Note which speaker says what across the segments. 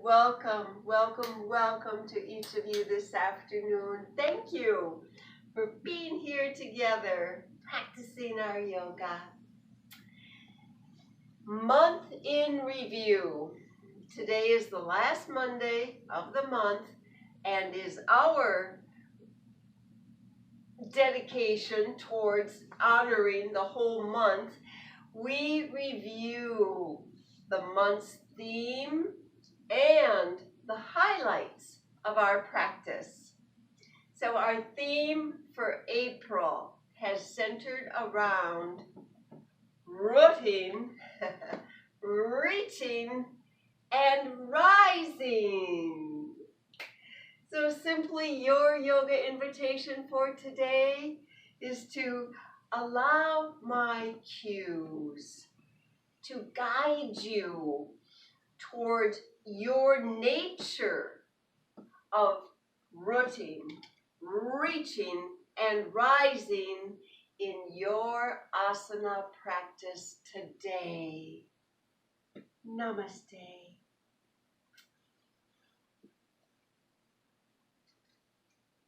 Speaker 1: welcome, welcome, welcome to each of you this afternoon. Thank you for being here together, practicing our yoga. Month in review. Today is the last Monday of the month and is our dedication towards honoring the whole month. We review the month's theme and the highlights of our practice. So our theme for April has centered around rooting, reaching, and rising. So simply your yoga invitation for today is to allow my cues to guide you toward your nature of rooting, reaching, and rising in your asana practice today. Namaste.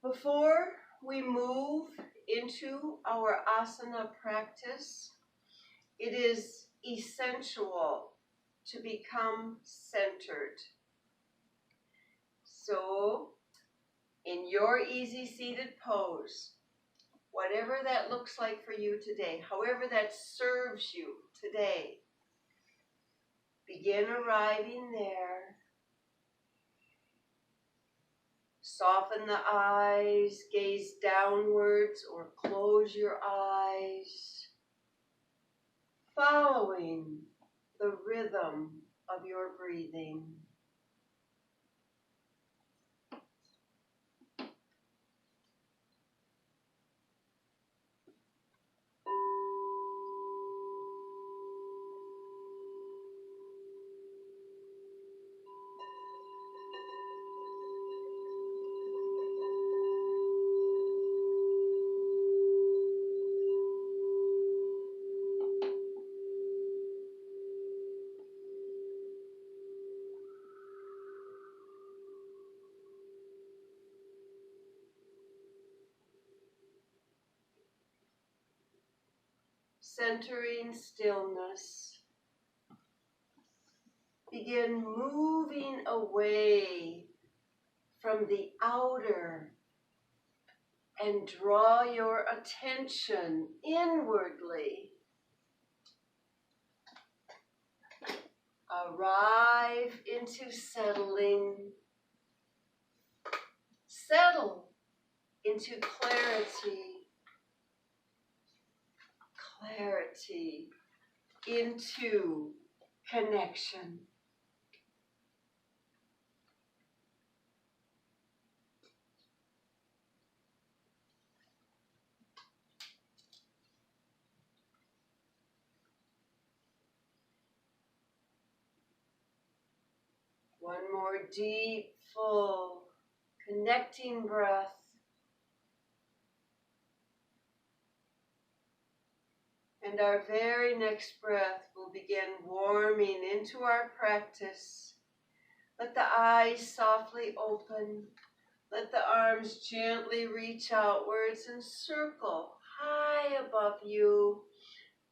Speaker 1: Before we move into our asana practice, it is essential to become centered. So, in your easy seated pose, whatever that looks like for you today, however that serves you today, begin arriving there. Soften the eyes, gaze downwards or close your eyes, following the rhythm of your breathing. Centering stillness. Begin moving away from the outer and draw your attention inwardly. Arrive into settling. Settle into clarity. Clarity into connection. One more deep, full, connecting breath. And our very next breath will begin warming into our practice. Let the eyes softly open. Let the arms gently reach outwards and circle high above you.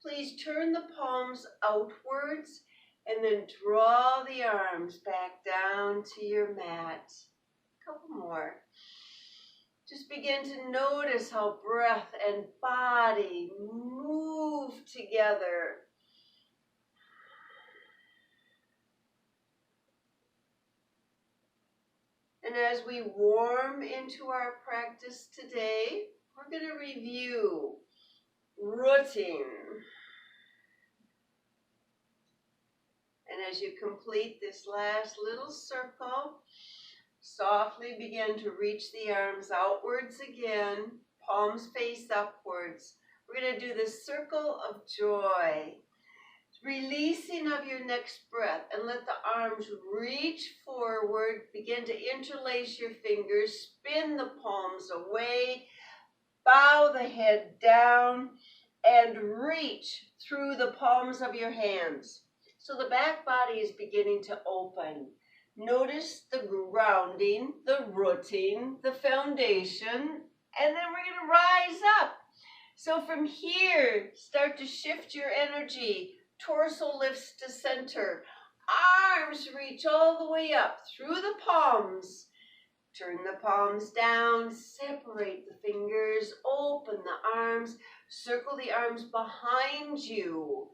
Speaker 1: Please turn the palms outwards and then draw the arms back down to your mat. A couple more. Just begin to notice how breath and body move together. And as we warm into our practice today, we're going to review rooting. And as you complete this last little circle, softly begin to reach the arms outwards again, palms face upwards. We're going to do this circle of joy. Releasing of your next breath, and let the arms reach forward. Begin to interlace your fingers, spin the palms away, bow the head down, and reach through the palms of your hands. So the back body is beginning to open. Notice the grounding, the rooting, the foundation, and then we're going to rise up. So from here, start to shift your energy. Torso lifts to center. Arms reach all the way up through the palms. Turn the palms down, separate the fingers, open the arms, circle the arms behind you.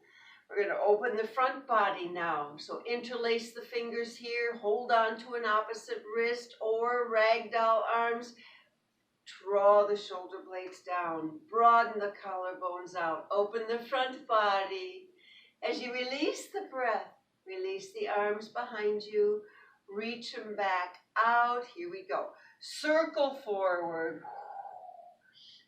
Speaker 1: We're going to open the front body now. So interlace the fingers here, hold on to an opposite wrist or ragdoll arms. Draw the shoulder blades down, broaden the collarbones out, open the front body. As you release the breath, release the arms behind you, reach them back out. Here we go. Circle forward.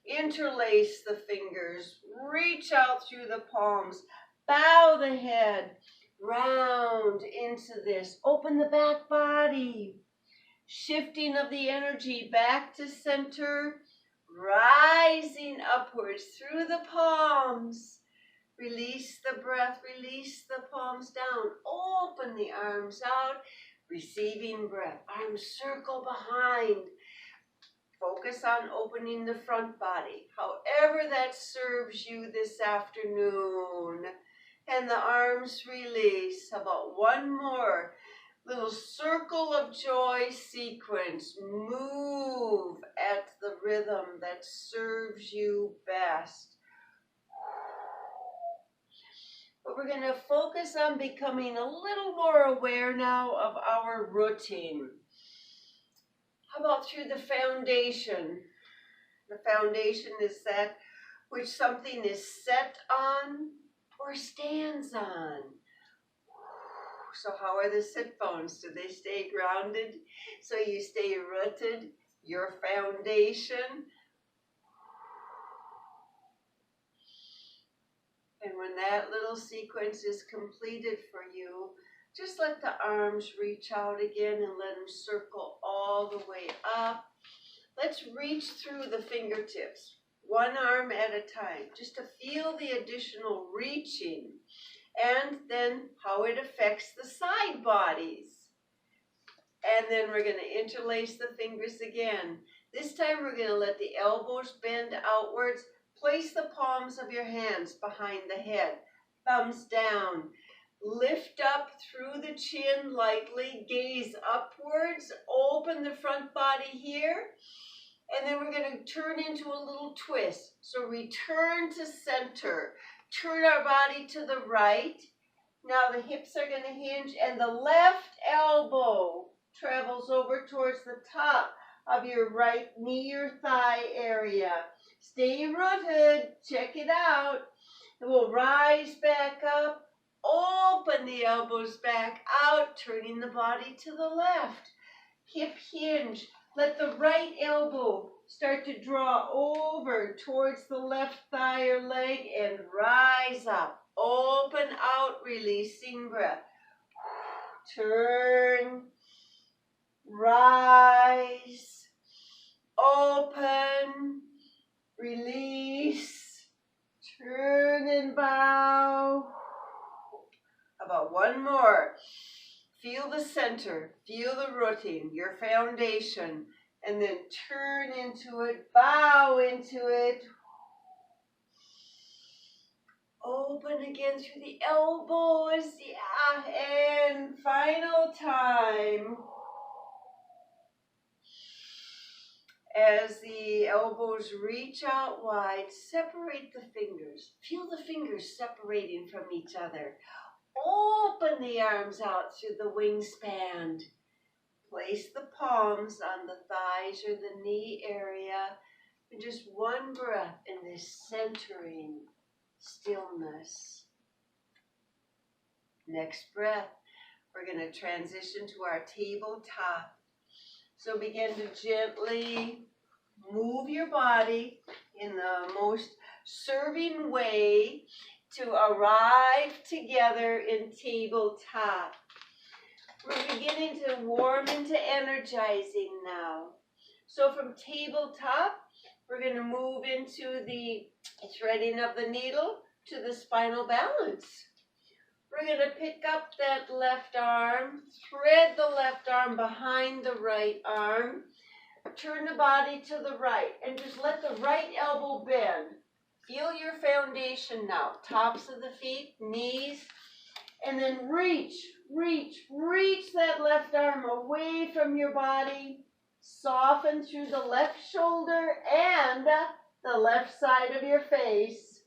Speaker 1: Interlace the fingers, reach out through the palms, bow the head, round into this. Open the back body. Shifting of the energy back to center, rising upwards through the palms. Release the breath, release the palms down. Open the arms out, receiving breath. Arms circle behind. Focus on opening the front body, however that serves you this afternoon. And the arms release. How about one more? Little circle of joy sequence. Move at the rhythm that serves you best. But we're going to focus on becoming a little more aware now of our routine. How about through the foundation? The foundation is that which something is set on or stands on. So how are the sit bones? Do they stay grounded? So you stay rooted, your foundation. And when that little sequence is completed for you, just let the arms reach out again and let them circle all the way up. Let's reach through the fingertips, one arm at a time, just to feel the additional reaching. And then how it affects the side bodies. And then we're going to interlace the fingers again. This time we're going to let the elbows bend outwards. Place the palms of your hands behind the head. Thumbs down. Lift up through the chin lightly. Gaze upwards. Open the front body here. And then we're going to turn into a little twist. So return to center. Turn our body to the right. Now the hips are going to hinge and the left elbow travels over towards the top of your right knee or thigh area. Stay rooted. Check it out. And we'll rise back up. Open the elbows back out, turning the body to the left. Hip hinge. Let the right elbow start to draw over towards the left thigh or leg and rise up. Open out, releasing breath. Turn, rise, open, release, turn and bow. About one more. Feel the center, feel the rooting, your foundation, and then turn into it, bow into it. Open again through the elbows, and final time. As the elbows reach out wide, separate the fingers. Feel the fingers separating from each other. Open the arms out through the wingspan. Place the palms on the thighs or the knee area. And just one breath in this centering stillness. Next breath, we're going to transition to our tabletop. So begin to gently move your body in the most serving way to arrive together in tabletop. We're beginning to warm into energizing now. So from tabletop, we're going to move into the threading of the needle to the spinal balance. We're going to pick up that left arm, thread the left arm behind the right arm, turn the body to the right, and just let the right elbow bend. Feel your foundation now, tops of the feet, knees, and then reach that left arm away from your body. Soften through the left shoulder and the left side of your face.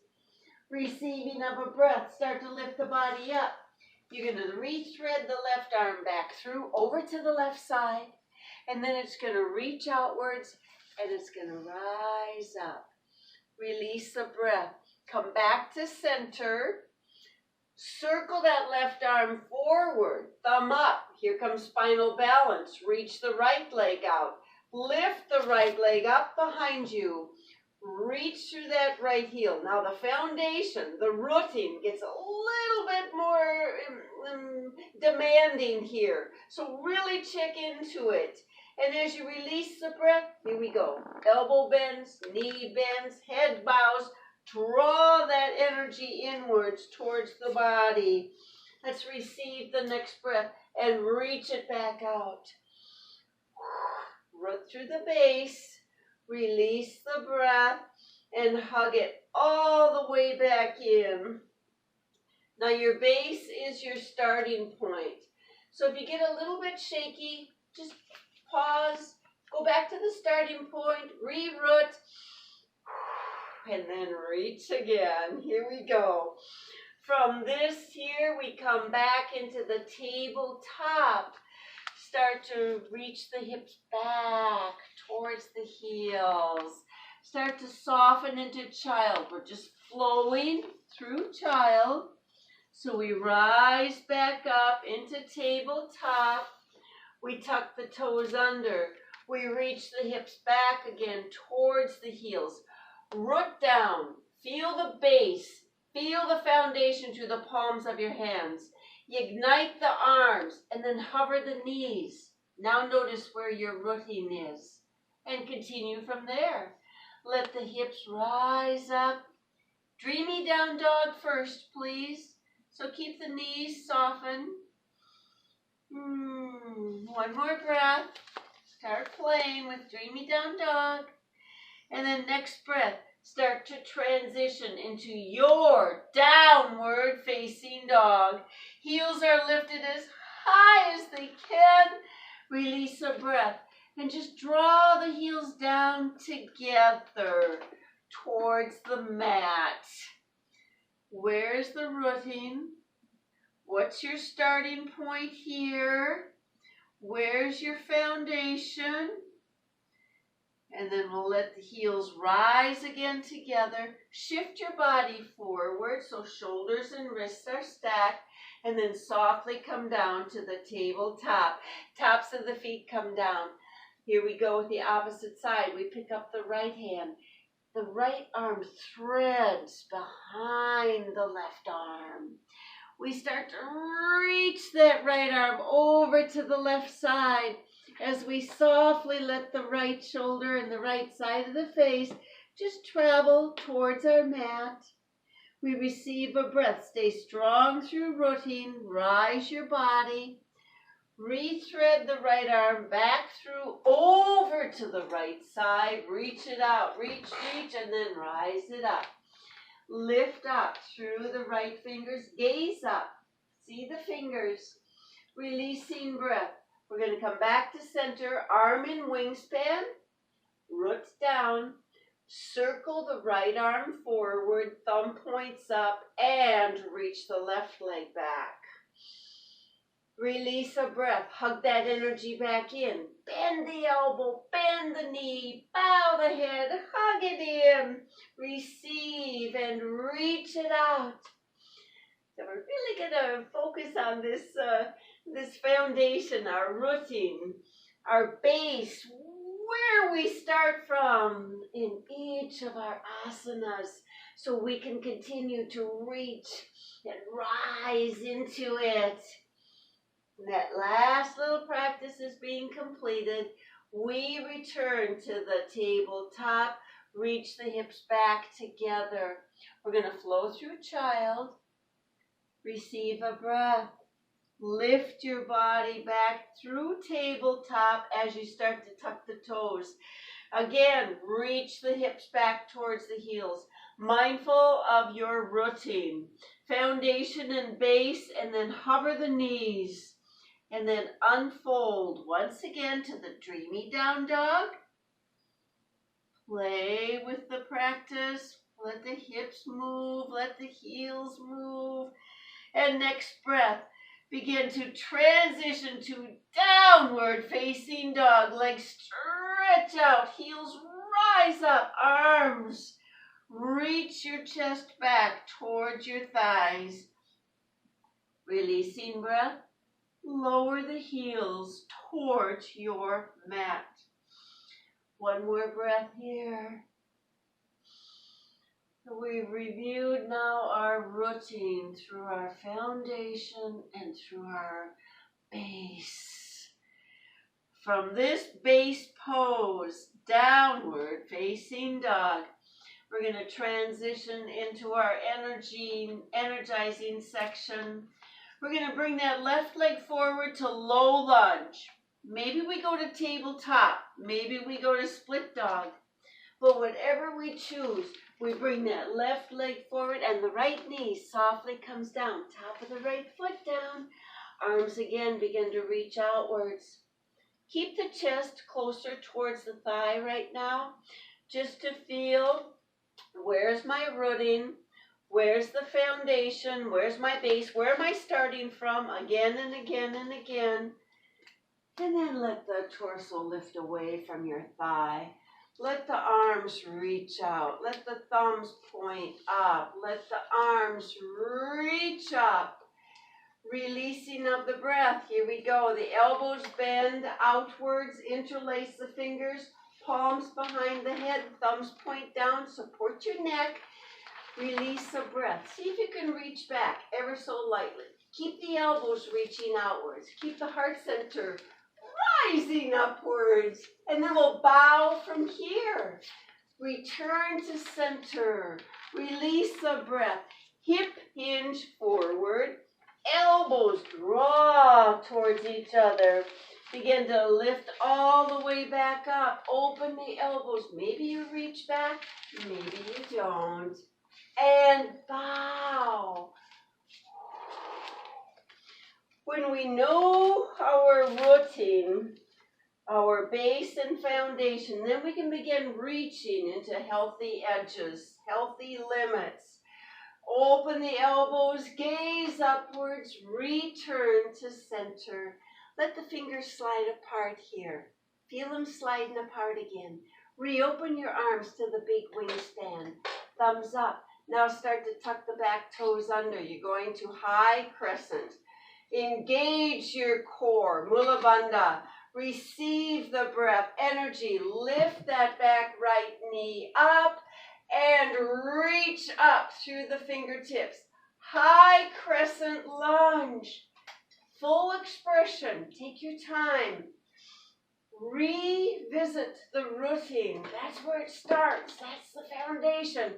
Speaker 1: Receiving of a breath, start to lift the body up. You're going to rethread the left arm back through, over to the left side, and then it's going to reach outwards, and it's going to rise up. Release the breath. Come back to center. Circle that left arm forward, thumb up. Here comes spinal balance. Reach the right leg out. Lift the right leg up behind you. Reach through that right heel. Now the foundation, the rooting gets a little bit more demanding here. So really check into it. And as you release the breath, here we go. Elbow bends, knee bends, head bows. Draw that energy inwards towards the body. Let's receive the next breath and reach it back out. Root through the base. Release the breath and hug it all the way back in. Now your base is your starting point. So if you get a little bit shaky, just pause, go back to the starting point, re-root, and then reach again. Here we go. From this here, we come back into the tabletop. Start to reach the hips back towards the heels. Start to soften into child. We're just flowing through child. So we rise back up into tabletop. We tuck the toes under. We reach the hips back again towards the heels. Root down. Feel the base. Feel the foundation through the palms of your hands. You ignite the arms and then hover the knees. Now notice where your rooting is and continue from there. Let the hips rise up. Dreamy down dog first, please. So keep the knees softened. One more breath. Start playing with dreamy down dog. And then next breath, start to transition into your downward facing dog. Heels are lifted as high as they can. Release a breath and just draw the heels down together towards the mat. Where's the rooting? What's your starting point here? Where's your foundation? And then we'll let the heels rise again together. Shift your body forward so shoulders and wrists are stacked. And then softly come down to the tabletop. Tops of the feet come down. Here we go with the opposite side. We pick up the right hand. The right arm threads behind the left arm. We start to reach that right arm over to the left side as we softly let the right shoulder and the right side of the face just travel towards our mat. We receive a breath. Stay strong through rooting. Rise your body. Rethread the right arm back through over to the right side. Reach it out. Reach, and then rise it up. Lift up through the right fingers. Gaze up. See the fingers. Releasing breath. We're going to come back to center. Arm in wingspan. Roots down. Circle the right arm forward. Thumb points up. And reach the left leg back. Release a breath. Hug that energy back in. Bend the elbow. Bend the knee. Bow the head. Hug it in. Receive and reach it out. So we're really going to focus on this foundation, our rooting, our base, where we start from in each of our asanas so we can continue to reach and rise into it. And that last little practice is being completed. We return to the tabletop, reach the hips back together. We're going to flow through child. Receive a breath. Lift your body back through tabletop as you start to tuck the toes. Again, reach the hips back towards the heels. Mindful of your routine. Foundation and base, and then hover the knees. And then unfold once again to the dreamy down dog. Play with the practice. Let the hips move. Let the heels move. And next breath, begin to transition to downward facing dog. Legs stretch out. Heels rise up. Arms reach your chest back towards your thighs. Releasing breath. Lower the heels towards your mat. One more breath here. We've reviewed now our routine through our foundation and through our base. From this base pose, downward facing dog, we're going to transition into our energizing section. We're going to bring that left leg forward to low lunge. Maybe we go to tabletop. Maybe we go to split dog. But whatever we choose, we bring that left leg forward and the right knee softly comes down. Top of the right foot down. Arms again begin to reach outwards. Keep the chest closer towards the thigh right now, just to feel, where's my rooting? Where's the foundation? Where's my base? Where am I starting from? Again and again and again. And then let the torso lift away from your thigh. Let the arms reach out. Let the thumbs point up. Let the arms reach up. Releasing of the breath. Here we go. The elbows bend outwards. Interlace the fingers. Palms behind the head. Thumbs point down. Support your neck. Release the breath. See if you can reach back ever so lightly. Keep the elbows reaching outwards. Keep the heart center rising upwards. And then we'll bow from here. Return to center. Release the breath. Hip hinge forward. Elbows draw towards each other. Begin to lift all the way back up. Open the elbows. Maybe you reach back. Maybe you don't. And bow. When we know our routine, our base and foundation, then we can begin reaching into healthy edges, healthy limits. Open the elbows, gaze upwards, return to center. Let the fingers slide apart here. Feel them sliding apart again. Reopen your arms to the big wingspan. Thumbs up. Now start to tuck the back toes under. You're going to high crescent. Engage your core, Mula Bandha. Receive the breath, energy. Lift that back right knee up and reach up through the fingertips. High crescent lunge. Full expression. Take your time. Revisit the routine. That's where it starts. That's the foundation.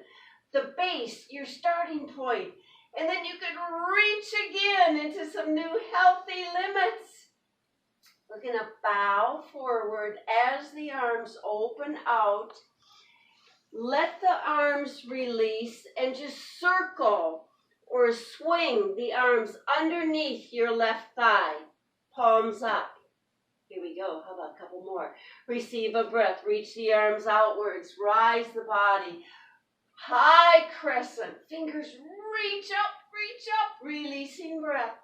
Speaker 1: The base, your starting point. And then you can reach again into some new healthy limits. We're going to bow forward as the arms open out. Let the arms release and just circle or swing the arms underneath your left thigh. Palms up. Here we go. How about a couple more? Receive a breath. Reach the arms outwards. Rise the body. High crescent. Fingers reach up, releasing breath.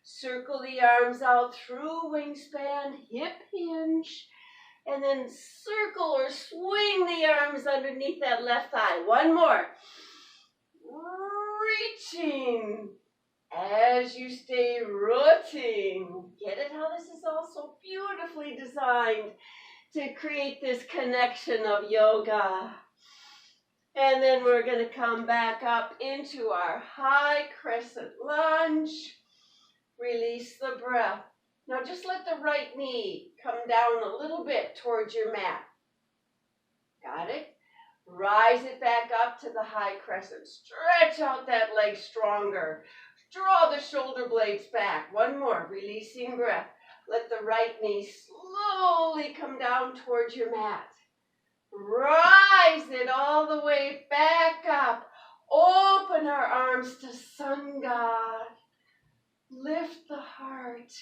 Speaker 1: Circle the arms out through wingspan, hip hinge, and then circle or swing the arms underneath that left thigh. One more. Reaching as you stay rooting. Get it how this is all so beautifully designed to create this connection of yoga. And then we're going to come back up into our high crescent lunge. Release the breath. Now just let the right knee come down a little bit towards your mat. Got it? Rise it back up to the high crescent. Stretch out that leg stronger. Draw the shoulder blades back. One more, releasing breath. Let the right knee slowly come down towards your mat. Rise it all the way back up. Open our arms to Sun God. Lift the heart.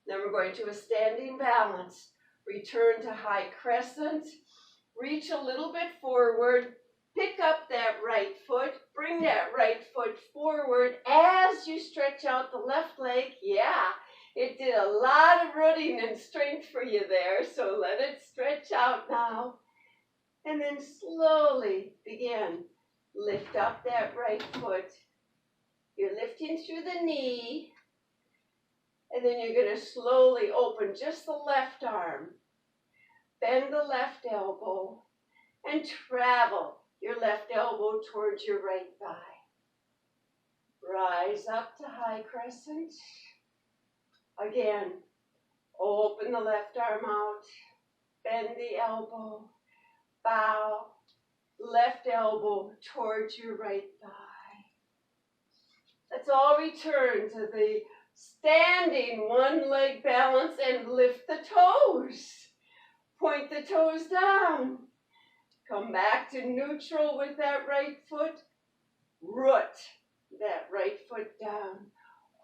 Speaker 1: Then we're going to a standing balance. Return to high crescent. Reach a little bit forward. Pick up that right foot. Bring that right foot forward as you stretch out the left leg. Yeah, it did a lot of rooting and strength for you there, so let it stretch out now. And then slowly begin. Lift up that right foot. You're lifting through the knee. And then you're going to slowly open just the left arm. Bend the left elbow. And travel your left elbow towards your right thigh. Rise up to high crescent. Again, open the left arm out. Bend the elbow. Bow. Left elbow towards your right thigh. Let's all return to the standing one leg balance and lift the toes. Point the toes down. Come back to neutral with that right foot. Root that right foot down.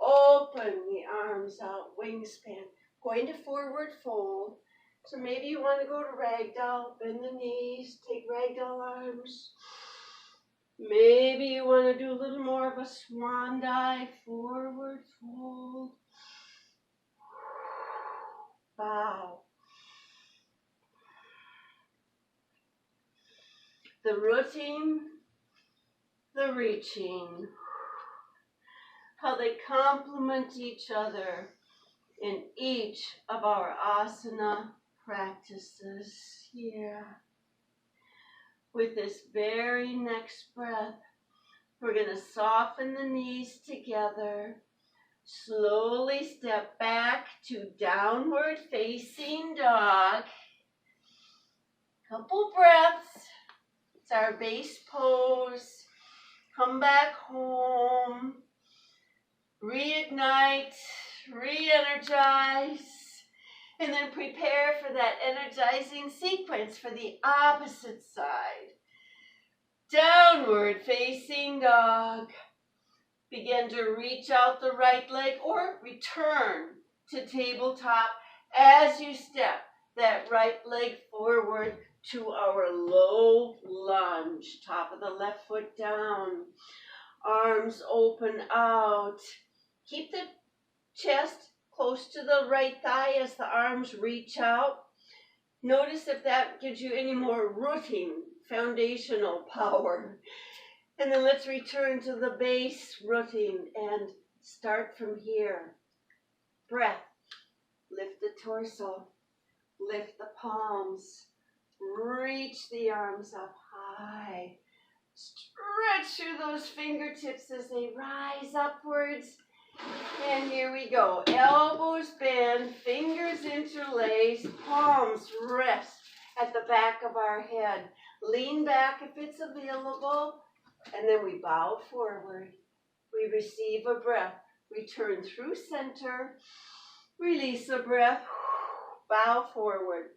Speaker 1: Open the arms out, wingspan. Going to forward fold. So maybe you want to go to ragdoll, bend the knees, take ragdoll arms. Maybe you want to do a little more of a swan dive, forward fold. Bow. The rooting, the reaching, how they complement each other in each of our asana practices here. With this very next breath, we're going to soften the knees together. Slowly step back to downward facing dog. Couple breaths. It's our base pose. Come back home. Reignite. Re-energize. And then prepare for that energizing sequence for the opposite side. Downward facing dog. Begin to reach out the right leg or return to tabletop as you step that right leg forward to our low lunge. Top of the left foot down. Arms open out. Keep the chest close to the right thigh as the arms reach out. Notice if that gives you any more rooting, foundational power. And then let's return to the base rooting and start from here. Breath. Lift the torso. Lift the palms. Reach the arms up high. Stretch through those fingertips as they rise upwards. And here we go. Elbows bend, fingers interlace, palms rest at the back of our head. Lean back if it's available. And then we bow forward. We receive a breath. Return through center. Release a breath. Bow forward.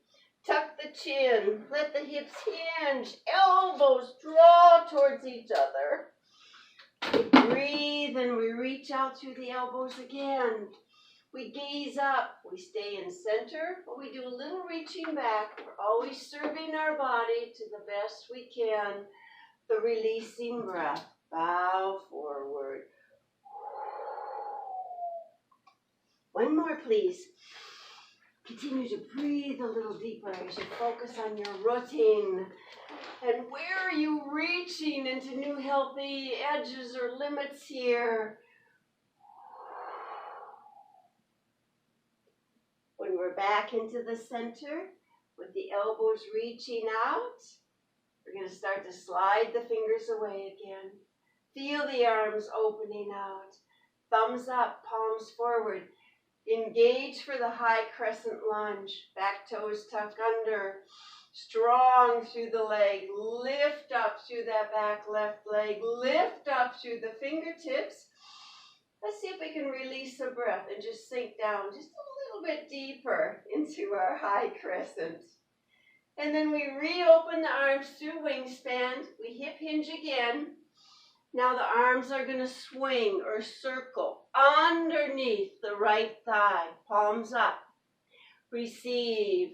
Speaker 1: Tuck the chin. Let the hips hinge. Elbows draw towards each other. Breathe and we reach out through the elbows again. We gaze up. We stay in center, but we do a little reaching back. We're always serving our body to the best we can. The releasing breath. Bow forward. One more, please. Continue to breathe a little deeper as you focus on your rooting. And where are you reaching into new healthy edges or limits here? When we're back into the center, with the elbows reaching out, we're going to start to slide the fingers away again. Feel the arms opening out. Thumbs up, palms forward. Engage for the high crescent lunge. Back toes tuck under. Strong through the leg. Lift up through that back left leg. Lift up through the fingertips. Let's see if we can release a breath and just sink down just a little bit deeper into our high crescent. And then we reopen the arms through wingspan. We hip hinge again. Now the arms are going to swing or circle underneath the right thigh. Palms up. Receive.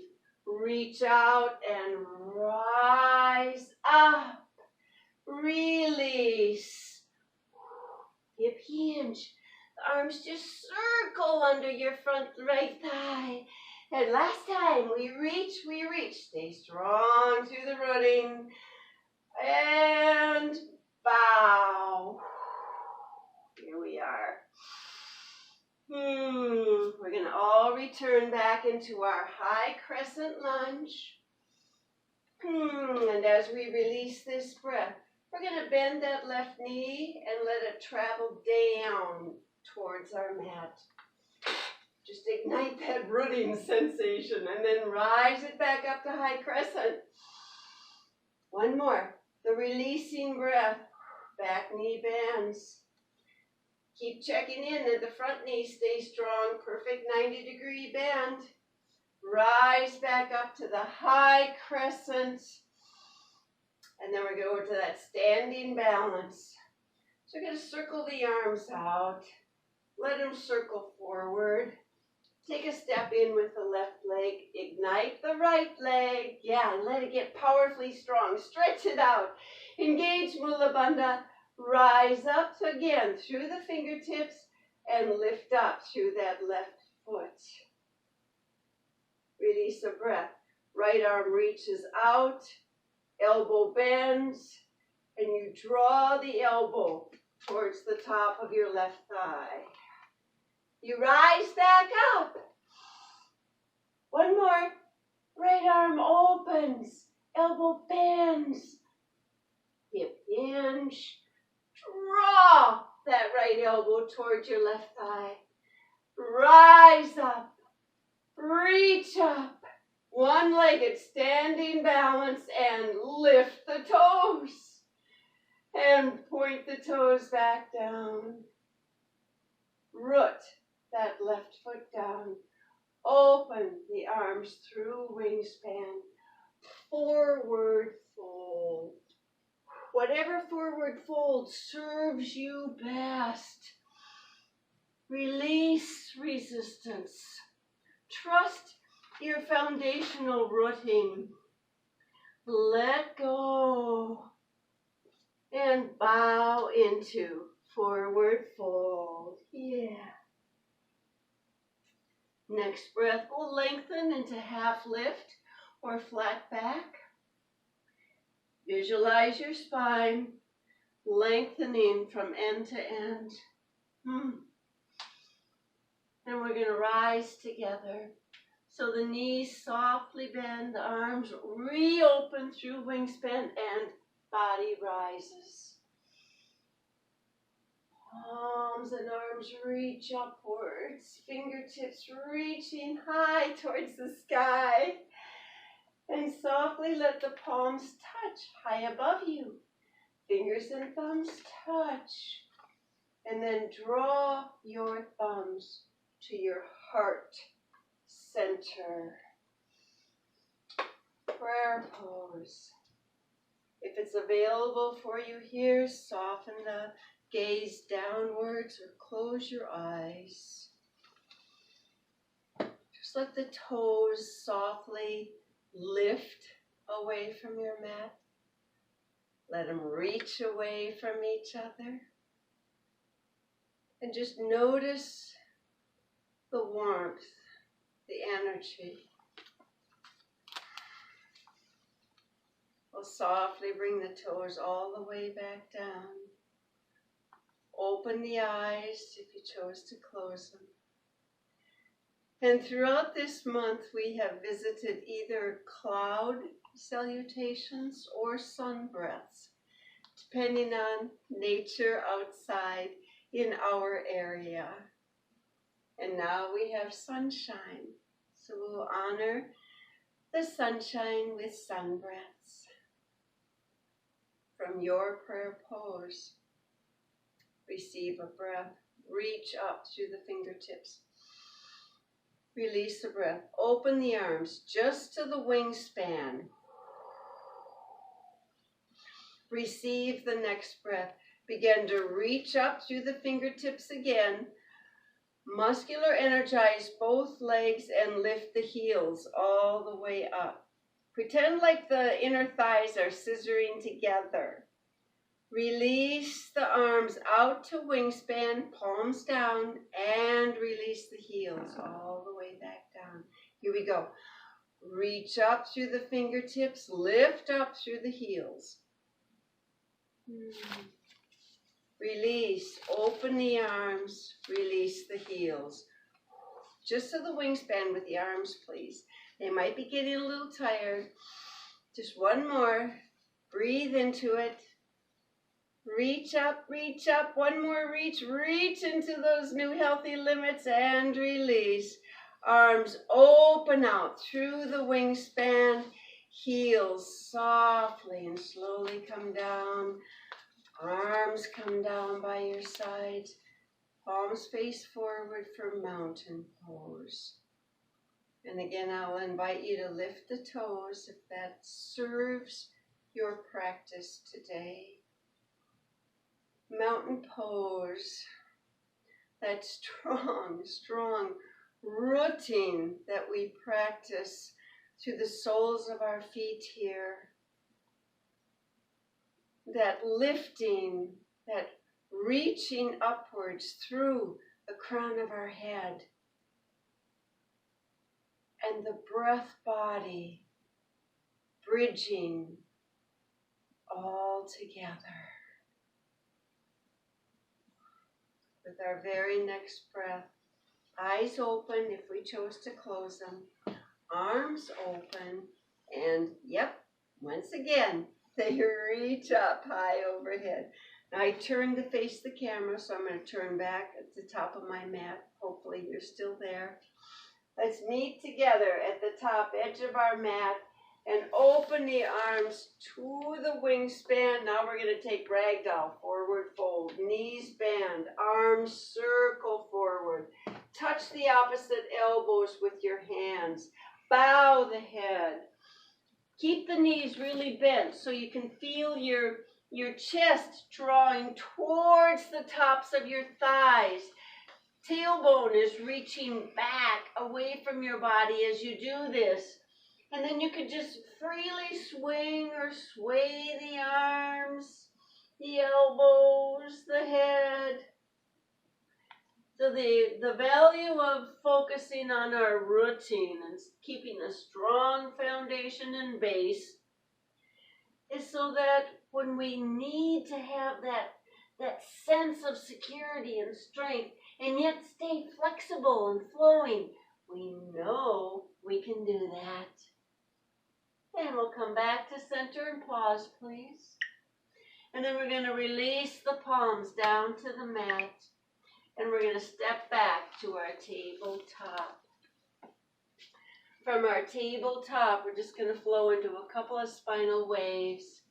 Speaker 1: Reach out and rise up. Release. Hip hinge. The arms just circle under your front right thigh. And last time, we reach. Stay strong through the rooting. And bow. Here we are. We're going to all return back into our high crescent lunge. And as we release this breath, we're going to bend that left knee and let it travel down towards our mat. Just ignite that rooting sensation and then rise it back up to high crescent. One more. The releasing breath. Back knee bends. Keep checking in that the front knee stays strong. Perfect 90-degree bend. Rise back up to the high crescent. And then we're going to that standing balance. So we're going to circle the arms out. Let them circle forward. Take a step in with the left leg. Ignite the right leg. Yeah, let it get powerfully strong. Stretch it out. Engage Mula Bandha. Rise up again through the fingertips and lift up through that left foot. Release a breath. Right arm reaches out. Elbow bends. And you draw the elbow towards the top of your left thigh. You rise back up. One more. Right arm opens. Elbow bends. Hip hinge. Draw that right elbow towards your left thigh. Rise up. Reach up. One-legged standing balance and lift the toes. And point the toes back down. Root that left foot down. Open the arms through wingspan. Forward fold. Whatever forward fold serves you best. Release resistance. Trust your foundational rooting. Let go. And bow into forward fold. Yeah. Next breath, we'll lengthen into half lift or flat back. Visualize your spine lengthening from end to end. And we're going to rise together. So the knees softly bend, the arms reopen through wingspan, and body rises. Palms and arms reach upwards, fingertips reaching high towards the sky. And softly let the palms touch high above you. Fingers and thumbs touch. And then draw your thumbs to your heart center. Prayer pose. If it's available for you here, soften the gaze downwards or close your eyes. Just let the toes softly lift away from your mat. Let them reach away from each other. And just notice the warmth, the energy. We'll softly bring the toes all the way back down. Open the eyes if you chose to close them. And throughout this month, we have visited either cloud salutations or sun breaths, depending on nature outside in our area. And now we have sunshine, so we'll honor the sunshine with sun breaths. From your prayer pose, receive a breath reach up through the fingertips. Release the breath. Open the arms just to the wingspan. Receive the next breath. Begin to reach up through the fingertips again. Muscular energize both legs and lift the heels all the way up. Pretend like the inner thighs are scissoring together. Release the arms out to wingspan, palms down, and release the heels all the way back down. Here we go. Reach up through the fingertips, lift up through the heels. Release, open the arms, release the heels. Just to the wingspan with the arms, please. They might be getting a little tired. Just one more. Breathe into it. Reach up, one more reach into those new healthy limits and release. Arms open out through the wingspan, heels softly and slowly come down. Arms come down by your sides, palms face forward for mountain pose. And again, I'll invite you to lift the toes if that serves your practice today. Mountain pose, that strong rooting that we practice through the soles of our feet here. That lifting, that reaching upwards through the crown of our head. And the breath body bridging all together. With our very next breath, eyes open if we chose to close them, arms open, and yep, once again, they reach up high overhead. Now I turn to face the camera, so I'm going to turn back at the top of my mat. Hopefully you're still there. Let's meet together at the top edge of our mat and open the arms to the wingspan. Now we're going to take ragdoll, forward fold, knees bend, arms circle forward. Touch the opposite elbows with your hands. Bow the head. Keep the knees really bent so you can feel your chest drawing towards the tops of your thighs. Tailbone is reaching back away from your body as you do this. And then you could just freely swing or sway the arms, the elbows, the head. So the value of focusing on our routine and keeping a strong foundation and base is so that when we need to have that sense of security and strength and yet stay flexible and flowing, we know we can do that. And we'll come back to center and pause, please. And then we're going to release the palms down to the mat. And we're going to step back to our tabletop. From our tabletop, we're just going to flow into a couple of spinal waves.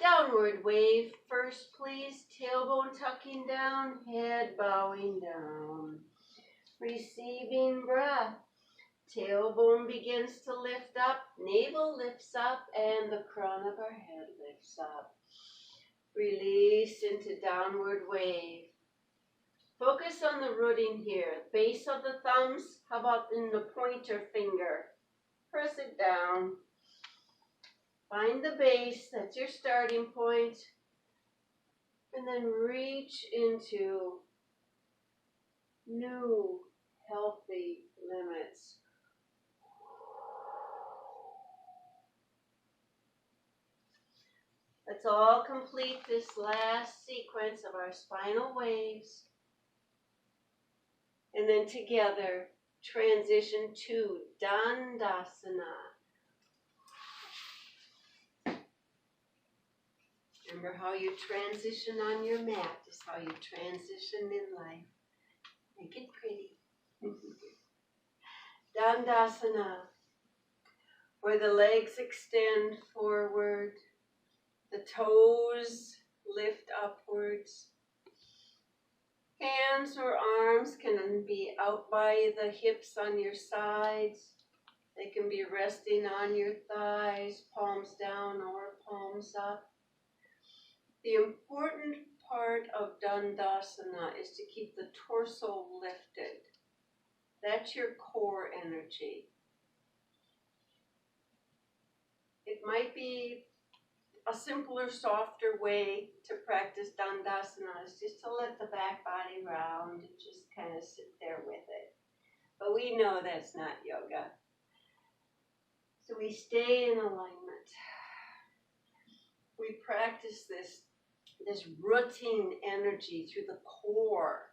Speaker 1: Downward wave first, please. Tailbone tucking down, head bowing down. Receiving breath. Tailbone begins to lift up, navel lifts up, and the crown of our head lifts up. Release into downward wave. Focus on the rooting here. Base of the thumbs, how about in the pointer finger? Press it down. Find the base, that's your starting point. And then reach into new healthy limits. Let's all complete this last sequence of our spinal waves. And then together, transition to Dandasana. Remember, how you transition on your mat is how you transition in life. Make it pretty. Dandasana, where the legs extend forward, the toes lift upwards. Hands or arms can be out by the hips on your sides. They can be resting on your thighs, palms down or palms up. The important part of Dandasana is to keep the torso lifted. That's your core energy. It might be a simpler, softer way to practice Dandasana is just to let the back body round and just kind of sit there with it. But we know that's not yoga. So we stay in alignment. We practice this rooting energy through the core.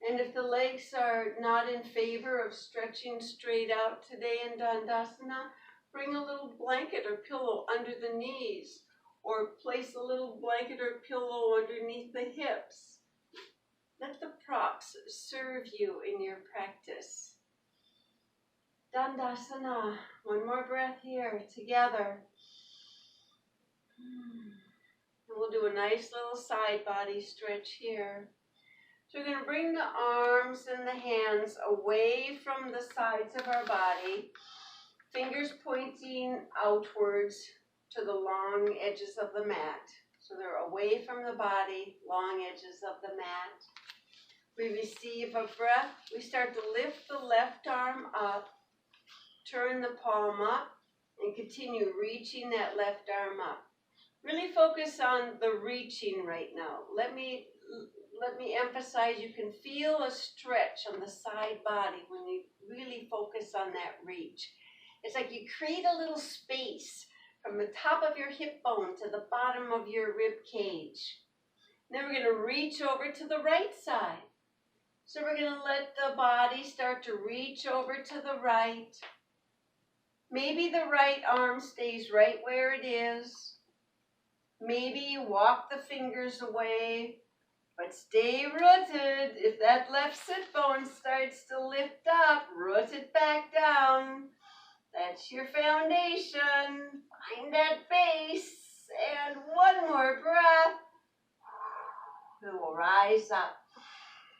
Speaker 1: And if the legs are not in favor of stretching straight out today in Dandasana, bring a little blanket or pillow under the knees, or place a little blanket or pillow underneath the hips. Let the props serve you in your practice. Dandasana. One more breath here together. And we'll do a nice little side body stretch here. So we're going to bring the arms and the hands away from the sides of our body, fingers pointing outwards to the long edges of the mat. So they're away from the body, long edges of the mat. We receive a breath. We start to lift the left arm up, turn the palm up, and continue reaching that left arm up. Really focus on the reaching right now. Let me emphasize you can feel a stretch on the side body when you really focus on that reach. It's like you create a little space from the top of your hip bone to the bottom of your rib cage. Then we're going to reach over to the right side. So we're going to let the body start to reach over to the right. Maybe the right arm stays right where it is. Maybe you walk the fingers away, but stay rooted. If that left sit bone starts to lift up, root it back down. That's your foundation. Find that base. And one more breath. We will rise up.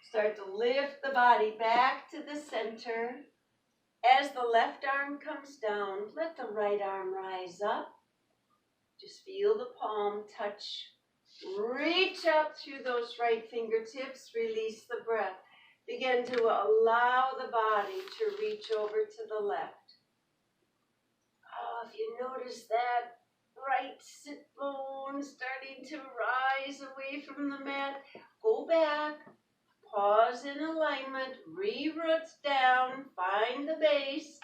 Speaker 1: Start to lift the body back to the center. As the left arm comes down, let the right arm rise up. Just feel the palm touch. Reach up through those right fingertips. Release the breath. Begin to allow the body to reach over to the left. Oh, if you notice that right sit bone starting to rise away from the mat, go back. Pause in alignment. Re-root down. Find the base.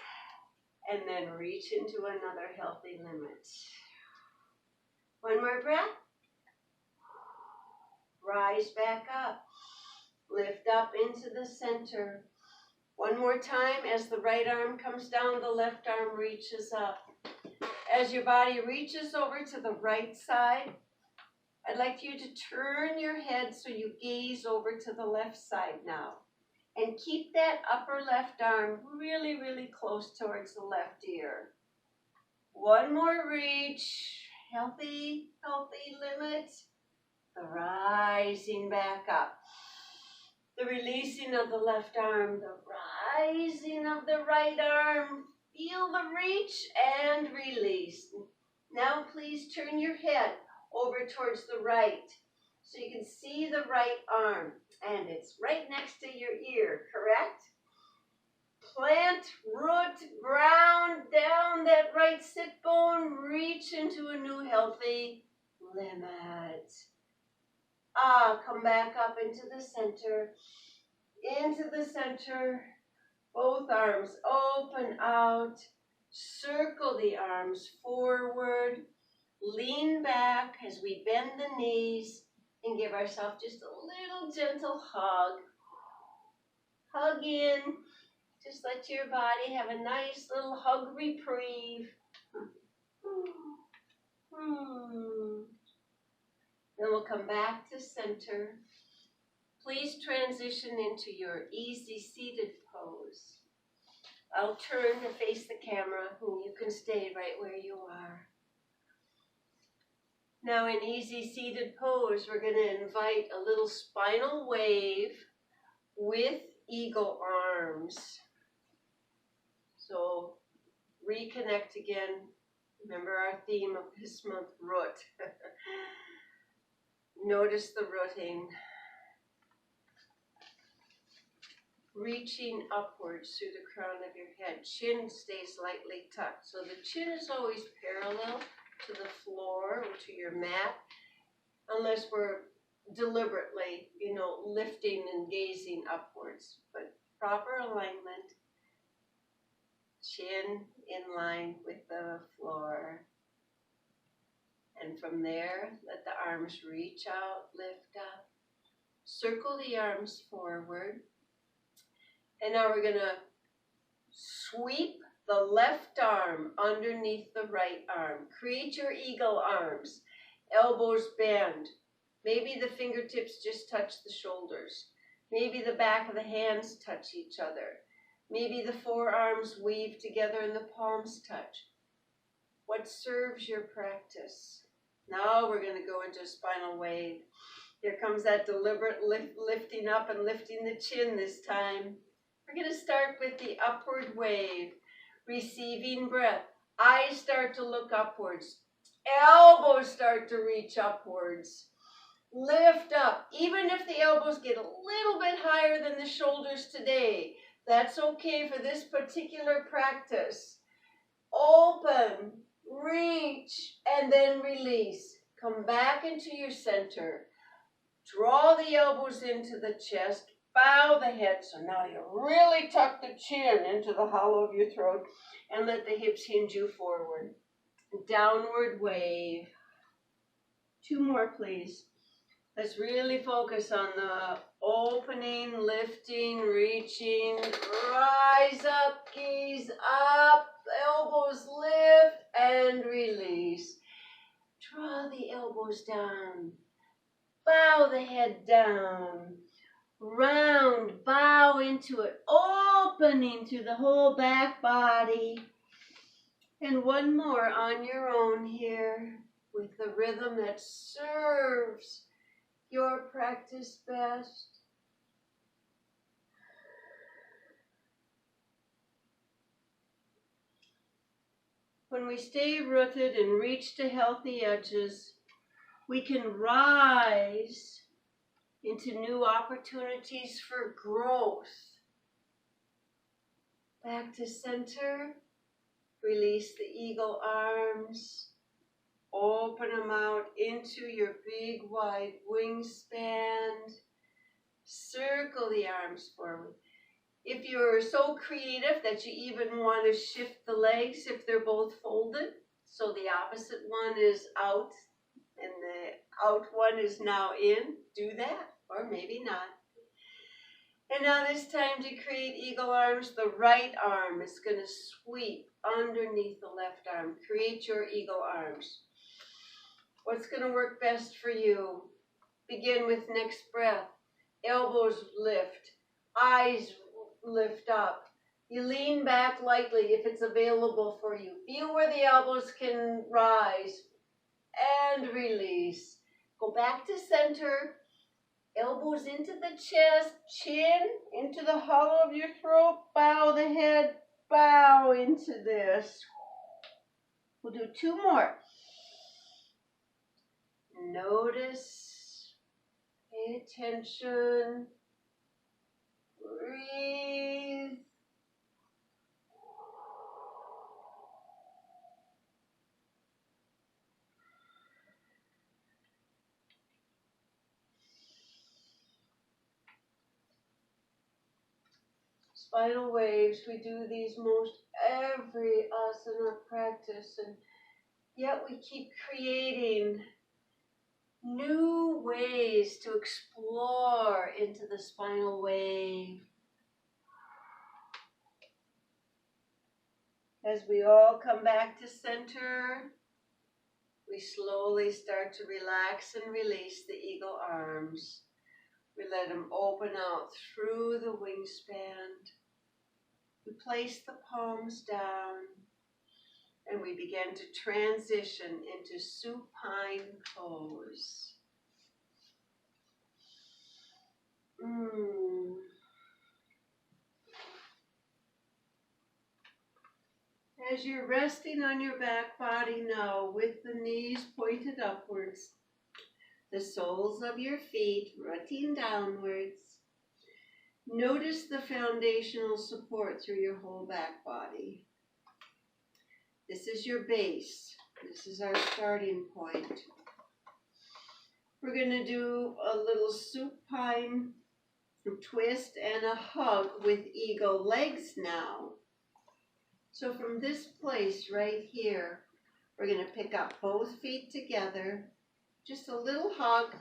Speaker 1: And then reach into another healthy limit. One more breath. Rise back up. Lift up into the center. One more time. As the right arm comes down, the left arm reaches up. As your body reaches over to the right side, I'd like you to turn your head so you gaze over to the left side now. And keep that upper left arm really, really close towards the left ear. One more reach. Healthy limit. The rising back up. The releasing of the left arm. The rising of the right arm. Feel the reach and release. Now please turn your head over towards the right so you can see the right arm. And it's right next to your ear, correct? Plant, root, ground down that right sit bone. Reach into a new healthy limit. Come back up into the center. Into the center. Both arms open out. Circle the arms forward. Lean back as we bend the knees and give ourselves just a little gentle hug. Hug in. Just let your body have a nice little hug reprieve. Then we'll come back to center. Please transition into your easy seated pose. I'll turn to face the camera and you can stay right where you are. Now in easy seated pose, we're going to invite a little spinal wave with eagle arms. So reconnect again. Remember our theme of this month, root. Notice the rooting. Reaching upwards through the crown of your head. Chin stays lightly tucked. So the chin is always parallel to the floor or to your mat, unless we're deliberately, lifting and gazing upwards. But proper alignment, chin in line with the floor. And from there, let the arms reach out, lift up. Circle the arms forward. And now we're going to sweep the left arm underneath the right arm. Create your eagle arms. Elbows bend. Maybe the fingertips just touch the shoulders. Maybe the back of the hands touch each other. Maybe the forearms weave together and the palms touch. What serves your practice? Now we're going to go into a spinal wave. Here comes that deliberate lifting up and lifting the chin this time. We're going to start with the upward wave, receiving breath. Eyes start to look upwards. Elbows start to reach upwards. Lift up. Even if the elbows get a little bit higher than the shoulders today, that's okay for this particular practice. Open, reach, and then release. Come back into your center. Draw the elbows into the chest. Bow the head. So now you really tuck the chin into the hollow of your throat and let the hips hinge you forward. Downward wave. 2 more, please. Let's really focus on the opening, lifting, reaching. Rise up, gaze up, elbows lift and release. Draw the elbows down. Bow the head down. Round, bow into it, opening through the whole back body. And one more on your own here with the rhythm that serves your practice best. When we stay rooted and reach to healthy edges, we can rise into new opportunities for growth. Back to center. Release the eagle arms. Open them out into your big wide wingspan. Circle the arms forward. If you're so creative that you even want to shift the legs if they're both folded, so the opposite one is out and the out one is now in, do that, or maybe not. And now this time to create eagle arms, the right arm is going to sweep underneath the left arm. Create your eagle arms. What's going to work best for you? Begin with next breath. Elbows lift. Eyes lift up. You lean back lightly if it's available for you. Feel where the elbows can rise and release. Go back to center. Elbows into the chest, chin into the hollow of your throat. Bow the head, bow into this. We'll do 2 more. Notice, pay attention, breathe. Spinal waves, we do these most every asana practice, and yet we keep creating new ways to explore into the spinal wave. As we all come back to center, we slowly start to relax and release the eagle arms. We let them open out through the wingspan. We place the palms down. And we begin to transition into supine pose. As you're resting on your back body now with the knees pointed upwards, the soles of your feet rooting downwards, notice the foundational support through your whole back body. This is your base. This is our starting point. We're going to do a little supine twist and a hug with eagle legs now. So from this place right here, we're going to pick up both feet together. Just a little hug,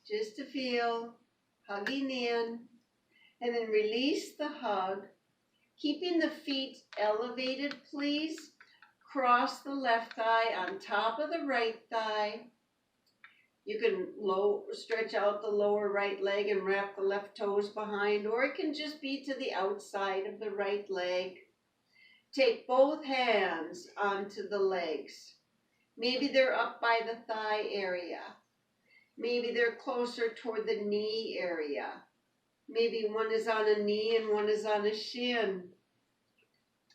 Speaker 1: just to feel, hugging in, and then release the hug. Keeping the feet elevated, please. Cross the left thigh on top of the right thigh. You can stretch out the lower right leg and wrap the left toes behind, or it can just be to the outside of the right leg. Take both hands onto the legs. Maybe they're up by the thigh area. Maybe they're closer toward the knee area. Maybe one is on a knee and one is on a shin.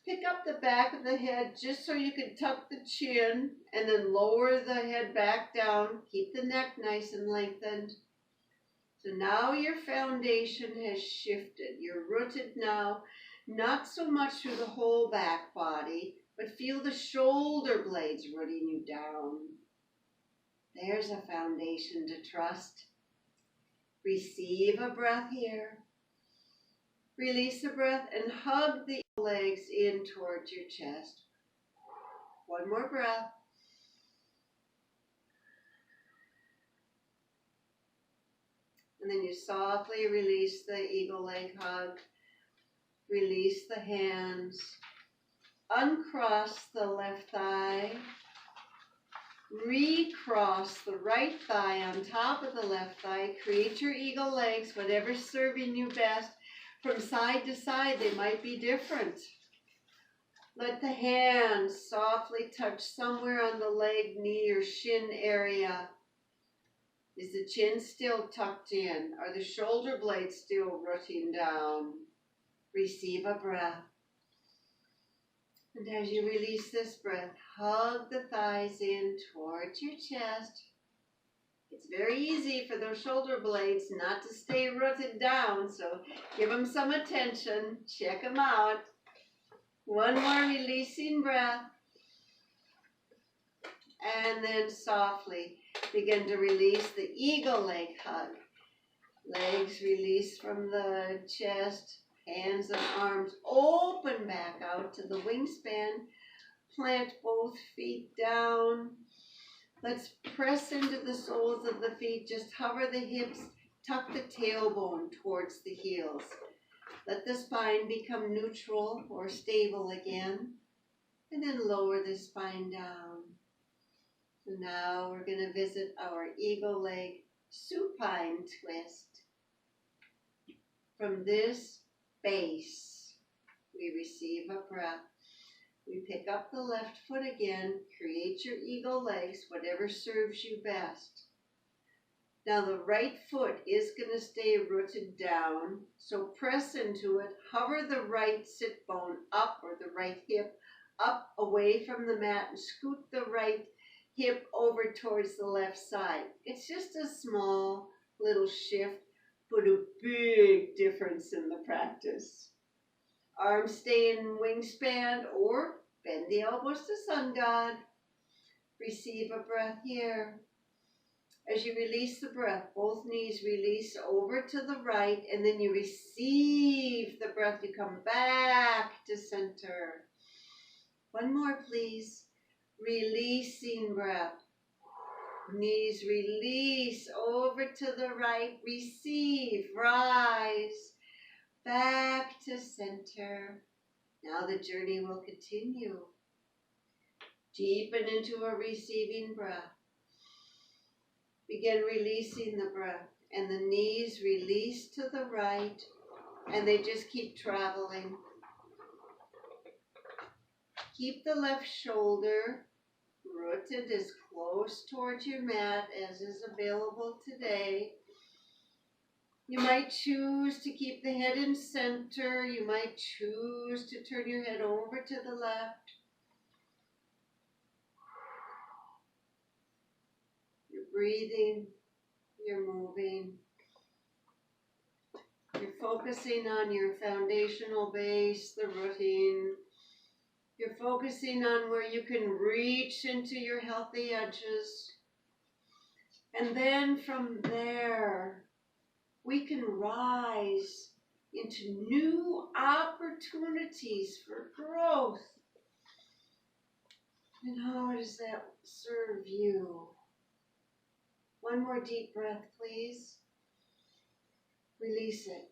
Speaker 1: Pick up the back of the head just so you can tuck the chin and then lower the head back down. Keep the neck nice and lengthened. So now your foundation has shifted. You're rooted now, not so much through the whole back body, but feel the shoulder blades rooting you down. There's a foundation to trust. Receive a breath here. Release the breath and hug the legs in towards your chest. One more breath. And then you softly release the eagle leg hug. Release the hands. Uncross the left thigh. Recross the right thigh on top of the left thigh. Create your eagle legs, whatever's serving you best. From side to side, they might be different. Let the hands softly touch somewhere on the leg, knee, or shin area. Is the chin still tucked in? Are the shoulder blades still rooting down? Receive a breath. And as you release this breath, hug the thighs in towards your chest. It's very easy for those shoulder blades not to stay rooted down, so give them some attention. Check them out. One more releasing breath. And then softly begin to release the eagle leg hug. Legs release from the chest. Hands and arms open back out to the wingspan. Plant both feet down. Let's press into the soles of the feet. Just hover the hips. Tuck the tailbone towards the heels. Let the spine become neutral or stable again. And then lower the spine down. So now we're going to visit our eagle leg supine twist. From this base, we receive a breath. We pick up the left foot again, create your eagle legs, whatever serves you best. Now the right foot is going to stay rooted down, so press into it, hover the right sit bone up or the right hip up away from the mat and scoot the right hip over towards the left side. It's just a small little shift, but a big difference in the practice. Arms stay in wingspan or bend the elbows to sun god. Receive a breath here. As you release the breath, both knees release over to the right, and then you receive the breath. You come back to center. One more, please. Releasing breath. Knees release over to the right. Receive, rise. Back to center. Now the journey will continue. Deepen into a receiving breath. Begin releasing the breath. And the knees release to the right. And they just keep traveling. Keep the left shoulder rooted as close towards your mat as is available today. You might choose to keep the head in center. You might choose to turn your head over to the left. You're breathing, you're moving. You're focusing on your foundational base, the rooting. You're focusing on where you can reach into your healthy edges. And then from there, we can rise into new opportunities for growth. And how does that serve you? One more deep breath, please. Release it.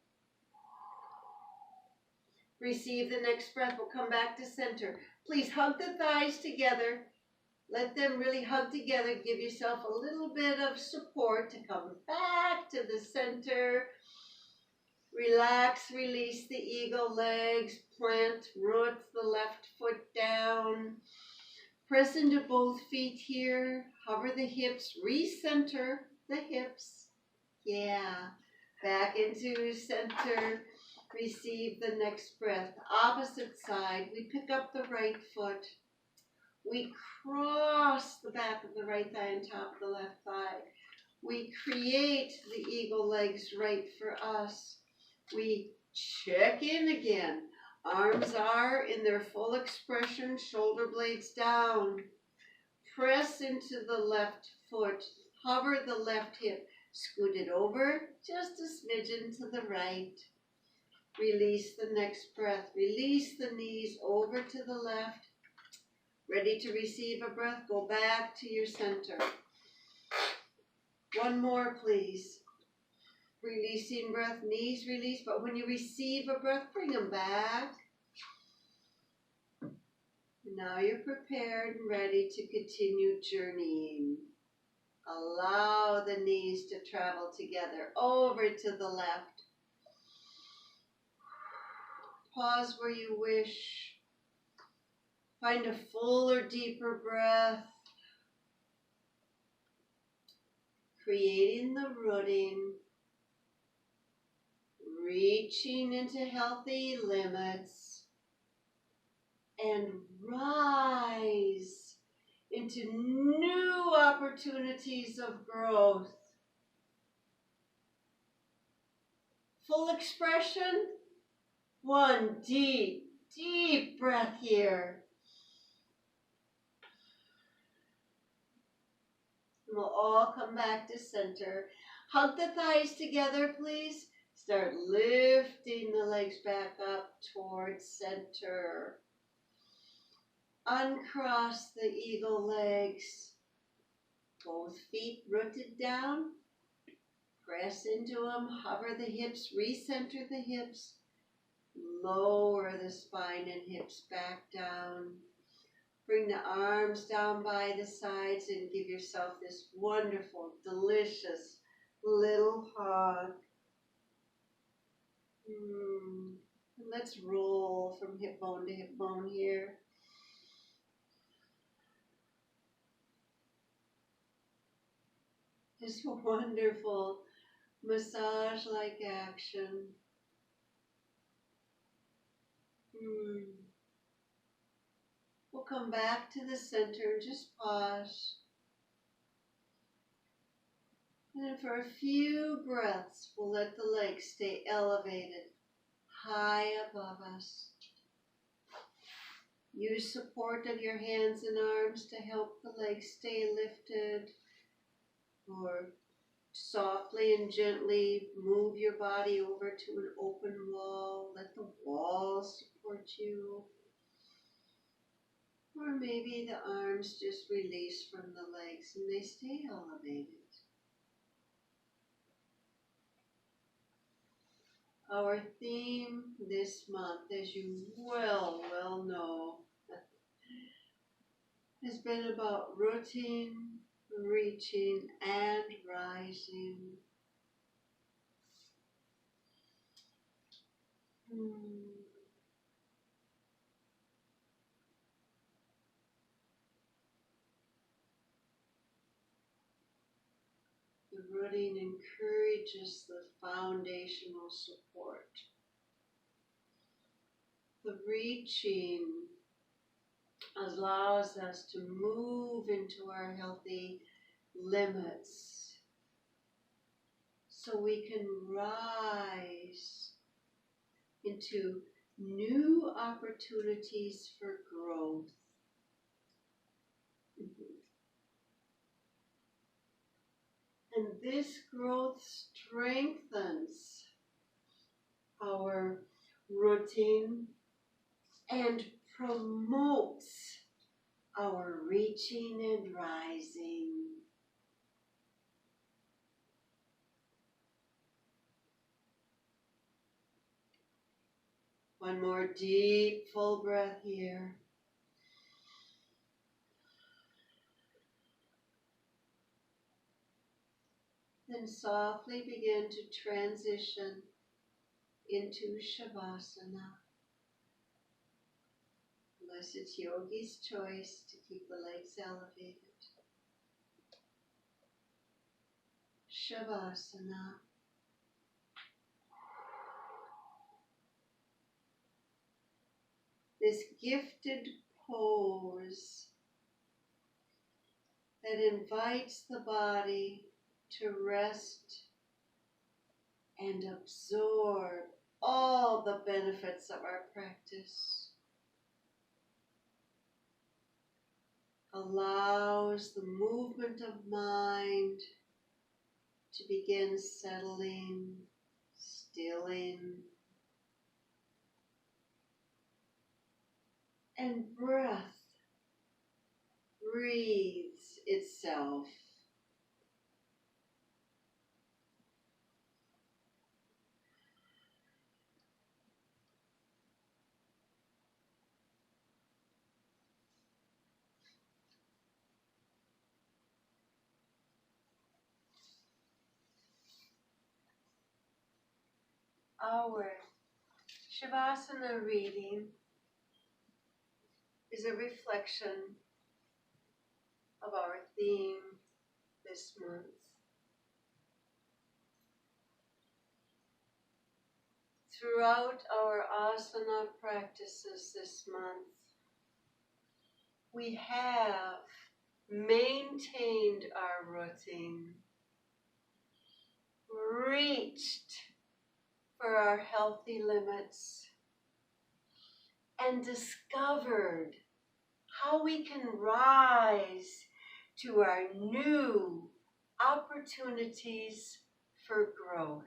Speaker 1: Receive the next breath. We'll come back to center. Please hug the thighs together. Let them really hug together. Give yourself a little bit of support to come back to the center. Relax, release the eagle legs. Plant, root the left foot down. Press into both feet here. Hover the hips. Recenter the hips. Yeah. Back into center. Receive the next breath. Opposite side. We pick up the right foot. We cross the back of the right thigh and top of the left thigh. We create the eagle legs right for us. We check in again. Arms are in their full expression, shoulder blades down. Press into the left foot. Hover the left hip. Scoot it over just a smidgen to the right. Release the next breath. Release the knees over to the left. Ready to receive a breath? Go back to your center. One more, please. Releasing breath, knees release, but when you receive a breath, bring them back. Now you're prepared and ready to continue journeying. Allow the knees to travel together over to the left. Pause where you wish. Find a fuller, deeper breath. Creating the rooting. Reaching into healthy limits. And rise into new opportunities of growth. Full expression. One deep, deep breath here. We'll all come back to center. Hug the thighs together, please. Start lifting the legs back up towards center. Uncross the eagle legs. Both feet rooted down. Press into them. Hover the hips. Recenter the hips. Lower the spine and hips back down. Bring the arms down by the sides and give yourself this wonderful, delicious little hug. And let's roll from hip bone to hip bone here. This wonderful massage-like action. We'll come back to the center, just pause. And then for a few breaths, we'll let the legs stay elevated, high above us. Use support of your hands and arms to help the legs stay lifted. Or softly and gently move your body over to an open wall. Let the wall support you. Or maybe the arms just release from the legs and they stay elevated. Our theme this month, as you well know, has been about rooting, reaching, and rising. The rooting encourages the foundational support. The reaching allows us to move into our healthy limits so we can rise into new opportunities for growth. And this growth strengthens our routine and promotes our reaching and rising. One more deep, full breath here. Then softly begin to transition into Shavasana. Unless it's yogi's choice to keep the legs elevated. Shavasana. This gifted pose that invites the body to rest and absorb all the benefits of our practice. Allows the movement of mind to begin settling, stilling, and breath breathes itself. Our Shavasana reading is a reflection of our theme this month. Throughout our asana practices this month, we have maintained our routine, reached for our healthy limits, and discovered how we can rise to our new opportunities for growth.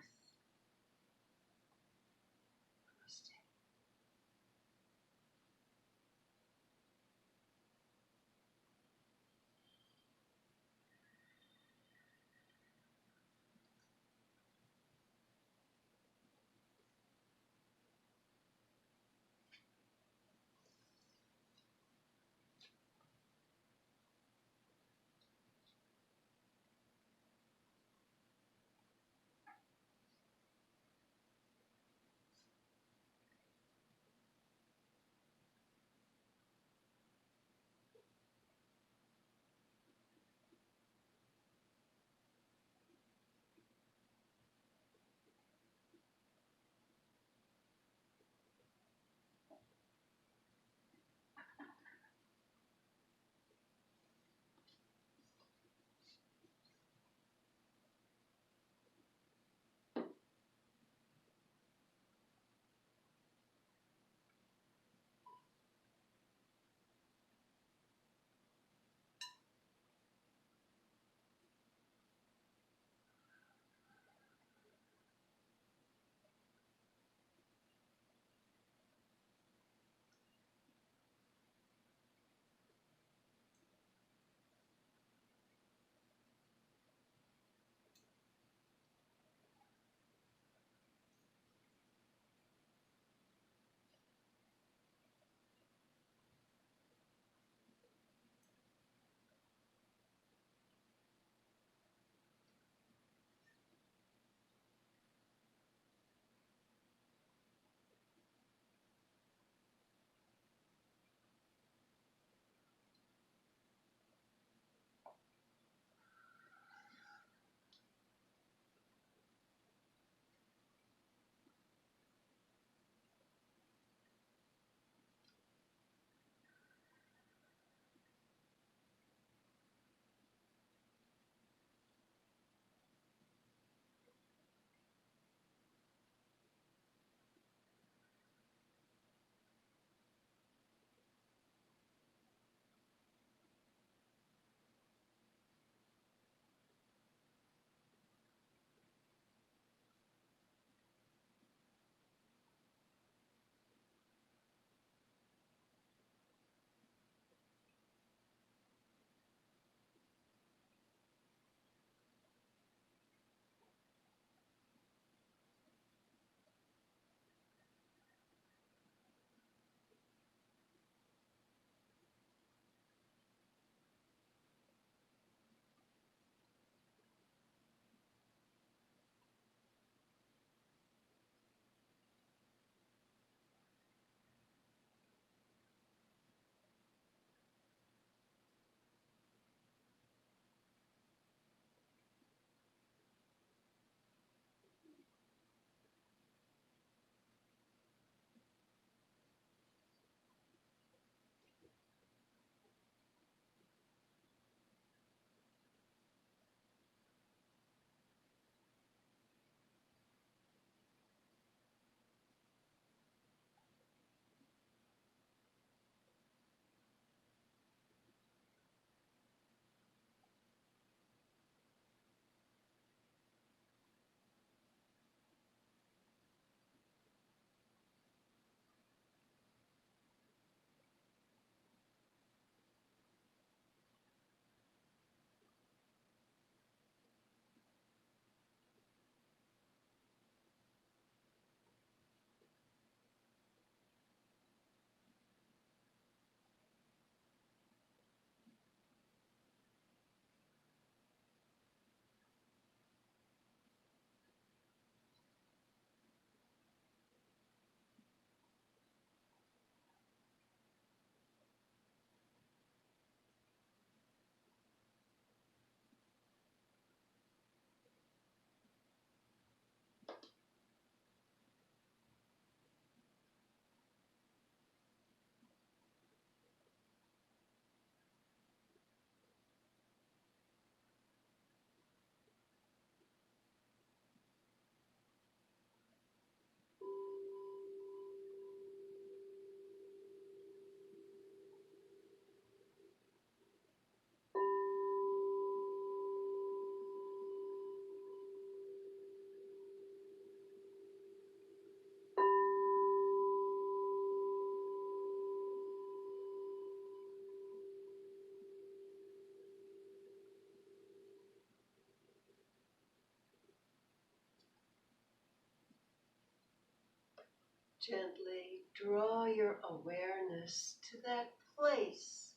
Speaker 1: Gently draw your awareness to that place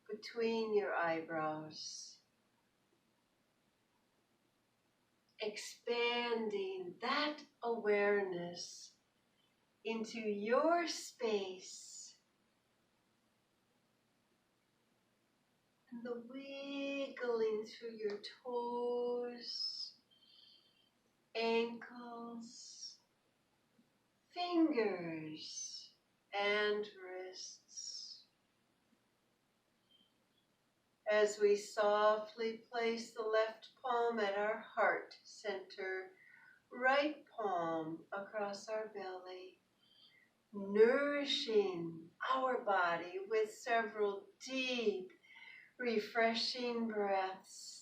Speaker 1: between your eyebrows, expanding that awareness into your space and the wiggling through your toes, ankles, fingers, and wrists. As we softly place the left palm at our heart center, right palm across our belly, nourishing our body with several deep, refreshing breaths.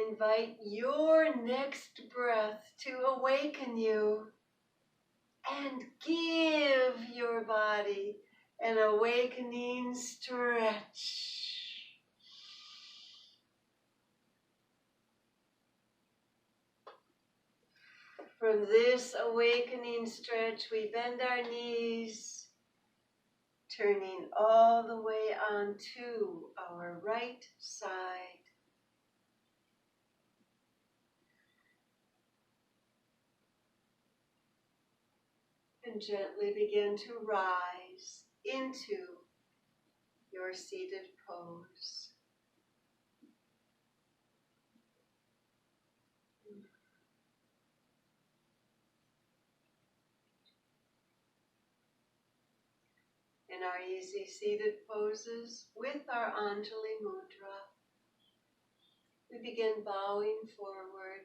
Speaker 1: Invite your next breath to awaken you and give your body an awakening stretch. From this awakening stretch, we bend our knees, turning all the way onto our right side. And gently begin to rise into your seated pose. In our easy seated poses with our Anjali Mudra, we begin bowing forward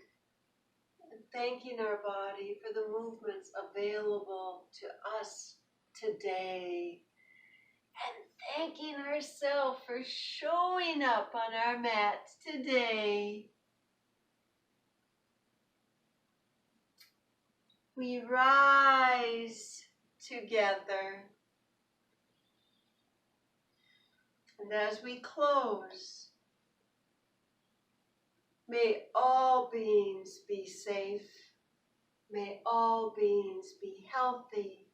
Speaker 1: and thanking our body for the movements available to us today. And thanking ourselves for showing up on our mat today. We rise together. And as we close, may all beings be safe. May all beings be healthy.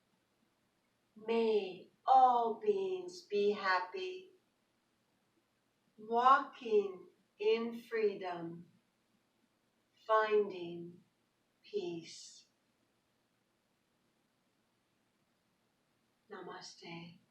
Speaker 1: May all beings be happy. Walking in freedom, finding peace. Namaste.